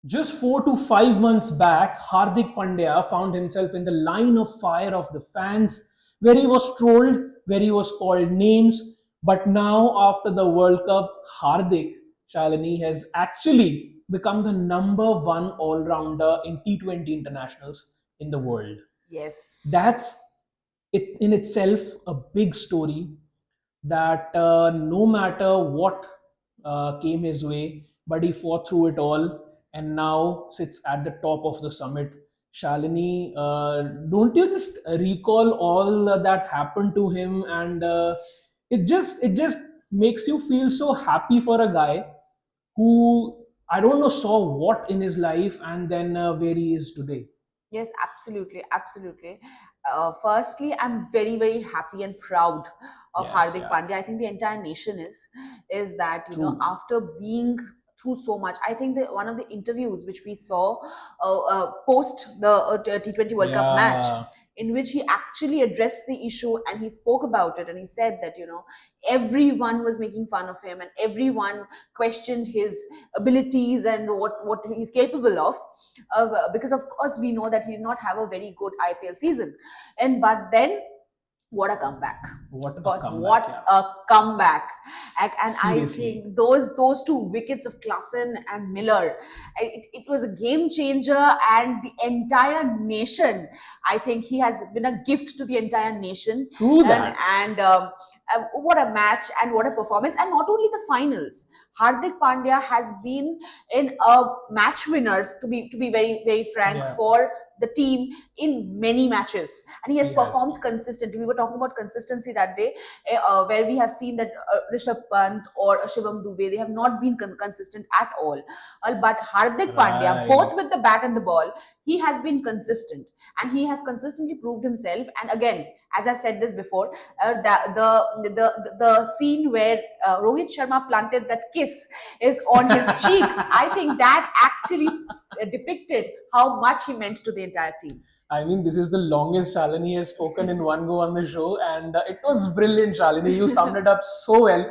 Just 4 to 5 months back, Hardik Pandya found himself in the line of fire of the fans, where he was trolled, where he was called names. But now, after the World Cup, Hardik Shalini has actually become the number one all rounder in T20 internationals in the world. Yes. That's it in itself a big story that no matter what came his way, but he fought through it all and now sits at the top of the summit. Shalini, don't you just recall all that happened to him, and it just makes you feel so happy for a guy who I don't know saw what in his life and then where he is today. Yes, absolutely, absolutely. Firstly, I'm very, very happy and proud of Yes, Hardik yeah, Pandya. I think the entire nation is that true. after being through so much, I think that one of the interviews which we saw post the T20 World Cup match, Yeah, in which he actually addressed the issue and he spoke about it and he said that everyone was making fun of him and everyone questioned his abilities and what he's capable of because of course we know that he did not have a very good IPL season, and but then what a comeback, what a boss, comeback, what yeah. a comeback. And I Seriously. think those two wickets of Klassen and Miller, it was a game changer, and the entire nation, I think he has been a gift to the entire nation. True and that. and what a match and what a performance. And not only the finals, Hardik Pandya has been in a match winner, to be very, very frank, Yeah, for the team in many matches, and he has he has performed been. consistently. We were talking about consistency that day, where we have seen that Rishabh Pant or Shivam Dubey, they have not been consistent at all. But Hardik Pandya, Right. both with the bat and the ball, he has been consistent, and he has consistently proved himself. And again, as I've said this before, the scene where Rohit Sharma planted that kiss is on his cheeks. I think that actually depicted how much he meant to the entire team. I mean, this is the longest Shalini has spoken in one go on the show, and it was brilliant, Shalini. You summed it up so well.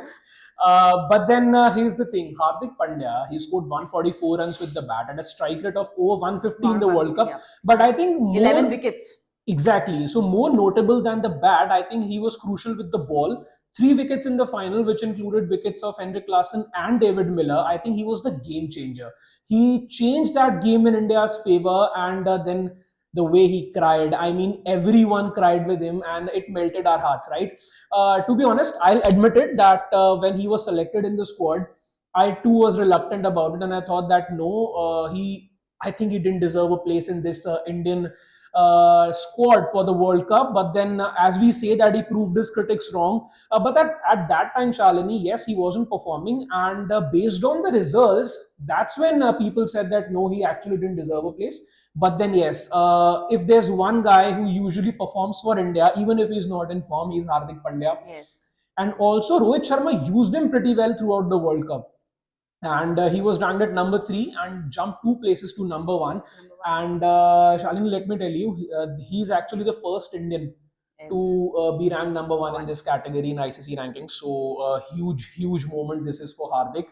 But then here's the thing: Hardik Pandya, he scored 144 runs with the bat at a strike rate of over 150 in the World 150, Cup. yeah. But I think 11 more wickets. exactly, so more notable than the bat, I think he was crucial with the ball. 3 wickets in the final, which included wickets of Henrik Larsson and David Miller. I think he was the game changer. He changed that game in India's favor, and then the way he cried, I mean, everyone cried with him, and it melted our hearts, right? To be honest, I'll admit it that when he was selected in the squad, I too was reluctant about it, and I thought that no, I think he didn't deserve a place in this Indian squad for the World Cup. But then, as we say, that he proved his critics wrong. But at that time, Shalini, yes, he wasn't performing, and based on the results, that's when people said that no, he actually didn't deserve a place. But then, yes, if there's one guy who usually performs for India, even if he's not in form, he's Hardik Pandya. Yes. And also, Rohit Sharma used him pretty well throughout the World Cup, and he was ranked at number three and jumped 2 places to number one. Number one. And Shalini, let me tell you, he's actually the first Indian Yes. to be ranked number Number one in one. this category in ICC rankings. So huge, huge moment this is for Hardik.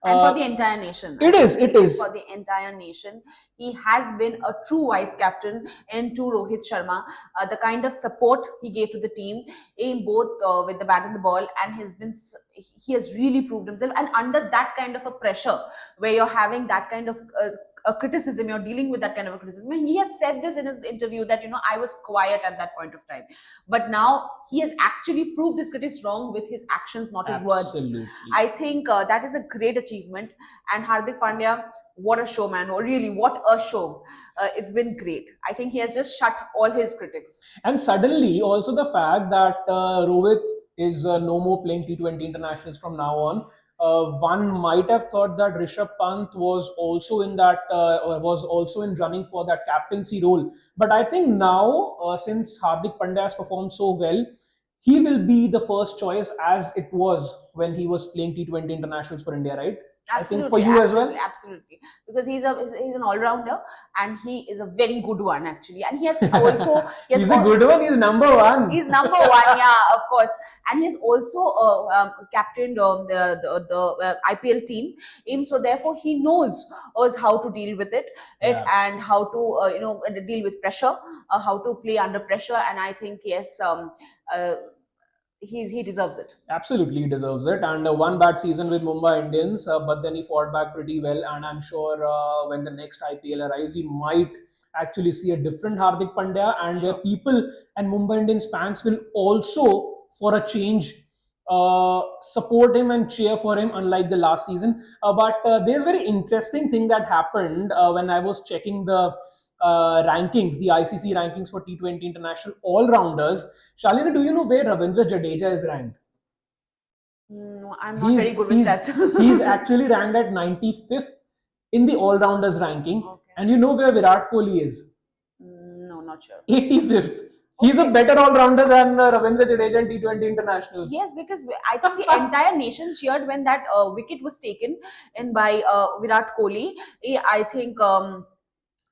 And for Uh, the entire nation, I it would is, say, it and is. for the entire nation. He has been a true vice captain and to Rohit Sharma. The kind of support he gave to the team in both with the bat and the ball, and he has really proved himself. And under that kind of a pressure, where you're having that kind of a criticism, you're dealing with that kind of a criticism. And he has said this in his interview that I was quiet at that point of time, but now he has actually proved his critics wrong with his actions, not his words. Absolutely. I think that is a great achievement. And Hardik Pandya, what a showman! Or really, what a show! It's been great. I think he has just shut all his critics. And suddenly, also the fact that Rohit is no more playing T20 internationals from now on. One might have thought that Rishabh Pant was also in that was also in running for that captaincy role. But I think now, since Hardik Pandya has performed so well, he will be the first choice as it was when he was playing T20 internationals for India, right? I think for Absolutely, you as well. absolutely, absolutely. Because he's an all rounder, and he is a very good one actually. And he has also he has He's a good one. He's number one. he's number one, yeah, of course. And he's also captained the IPL team. So therefore, he knows us how to deal with it Yeah. and how to deal with pressure, how to play under pressure. And I think yes, uh, he deserves it. Absolutely, he deserves it. And one bad season with Mumbai Indians, but then he fought back pretty well. And I'm sure when the next IPL arrives, we might actually see a different Hardik Pandya, and where Sure. people and Mumbai Indians fans will also, for a change, support him and cheer for him, unlike the last season. But there's very interesting thing that happened when I was checking the rankings, the ICC rankings for T20 International All-Rounders. Shalini, do you know where Ravindra Jadeja is ranked? No, I'm not He's very good with he's stats. he's actually ranked at 95th in the all-rounders ranking. Okay. And you know where Virat Kohli is? No, not sure. 85th. He's a Okay. better all-rounder than Ravindra Jadeja in T20 internationals. Yes, because I think the entire nation cheered when that wicket was taken in by Virat Kohli. I think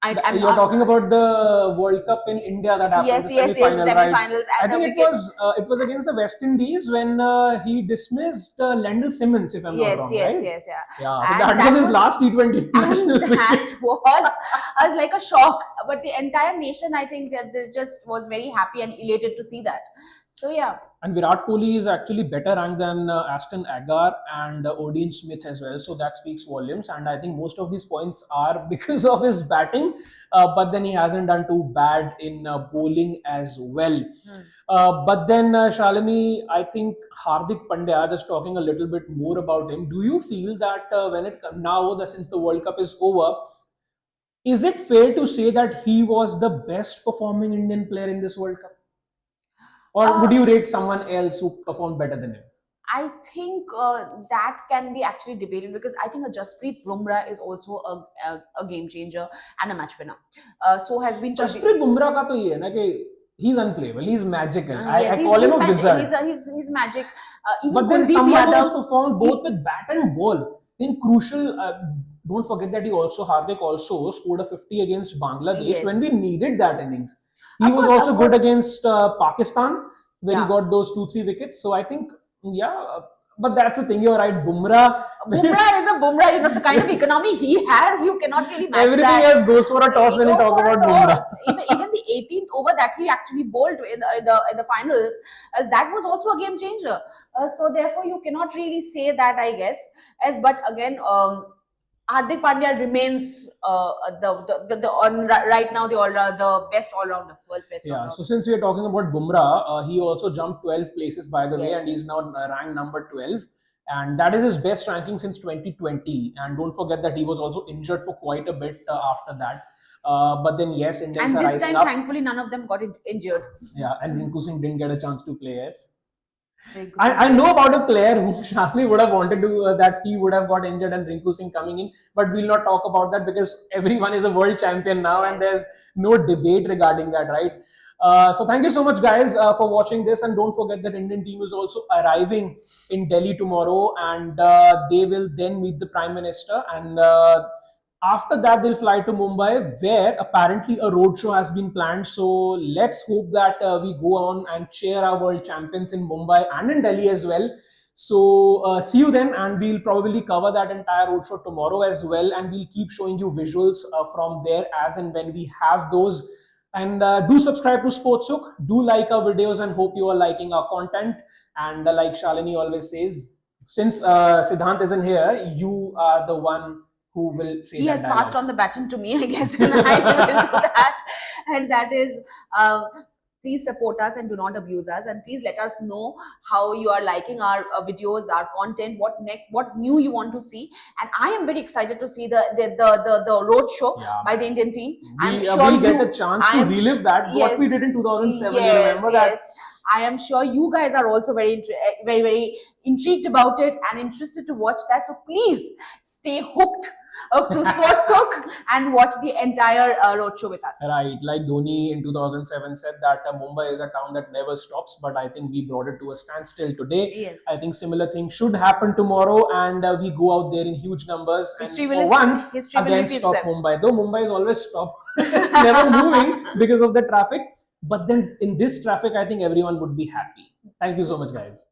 I'm You're talking about the World Cup in India that happened, yes, the yes, yes, semi-final, right? semi-finals I and the think wicket. it was against the West Indies when he dismissed Lendl Simmons, if I'm not Yes, wrong, yes, right? yes, yeah. Yeah, but And that was that his was last T20 and international wicket. that was like a shock. But the entire nation, I think, that they just was very happy and elated to see that. So yeah. And Virat Kohli is actually better ranked than Aston Agar and Odin Smith as well. So that speaks volumes. And I think most of these points are because of his batting. But then he hasn't done too bad in bowling as well. Hmm. But then, Shalini, I think Hardik Pandya, just talking a little bit more about him, do you feel that since the World Cup is over, is it fair to say that he was the best performing Indian player in this World Cup? Or would Uh, you rate someone else who performed better than him? I think that can be actually debated because I think a Jasprit Bumrah is also a game changer and a match winner. So has been Kuldeep. Jasprit Bumrah का तो ये है ना कि he is unplayable, he is magical. Yes, I call him he's a magic. wizard. He's magic. Even But then Kuldeep someone who has Yadav. performed both with bat and ball in crucial. Don't forget that Hardik also scored a 50 against Bangladesh when Yes. we needed that innings. He Of was course, also of good course. against Pakistan, where he Yeah. got those 2-3 wickets. So I think, yeah, but that's the thing. You're right, Bumrah. Bumrah is a Bumrah. You know the kind of economy he has. You cannot really match Everything that. else goes for a toss when you Go talk for a about Bumrah. toss. Even the 18th over that he actually bowled in the finals, as that was also a game changer. So therefore, you cannot really say that, I guess. But again, Hardik Pandya remains the on right now the best all rounder, world's best all Yeah, rounder. so since we are talking about Bumrah, he also jumped 12 places, by the way, Yes. and he's now ranked number 12. And that is his best ranking since 2020. And don't forget that he was also injured for quite a bit after that. But then, yes, Indians And are this rising time, up. thankfully, none of them got injured. Yeah, and Rinku Singh didn't get a chance to play, yes. Very good. I know about a player who Shalini would have wanted to that he would have got injured and Rinku Singh coming in, but we'll not talk about that because everyone is a world champion now, and there's Yes. no debate regarding that, right? So thank you so much, guys, for watching this, and don't forget that Indian team is also arriving in Delhi tomorrow, and they will then meet the Prime Minister, and after that they'll fly to Mumbai, where apparently a roadshow has been planned. So let's hope that we go on and cheer our world champions in Mumbai and in Delhi as well. So see you then, and we'll probably cover that entire roadshow tomorrow as well, and we'll keep showing you visuals from there as and when we have those. And do subscribe to Sportshook, do like our videos, and hope you are liking our content. And like Shalini always says, since Siddhant isn't here, you are the one who will say He that has dialogue. passed on the baton to me, I guess, and I will do that. And that is, please support us and do not abuse us. And please let us know how you are liking our videos, our content, what new you want to see. And I am very excited to see the road show Yeah. by the Indian team. I'm We sure will get you a chance I to am relive that, what we yes. did in 2007. You Yes, remember that? yes. I am sure you guys are also very intrigued about it and interested to watch that. So please stay hooked to Sports Hook and watch the entire roadshow with us. Right, like Dhoni in 2007 said that Mumbai is a town that never stops, but I think we brought it to a standstill today. Yes. I think similar things should happen tomorrow, and we go out there in huge numbers History and will for once history will again repeat stop itself. Mumbai. Though Mumbai is always stopped, it's never moving because of the traffic. But then in this traffic, I think everyone would be happy. Thank you so much, guys.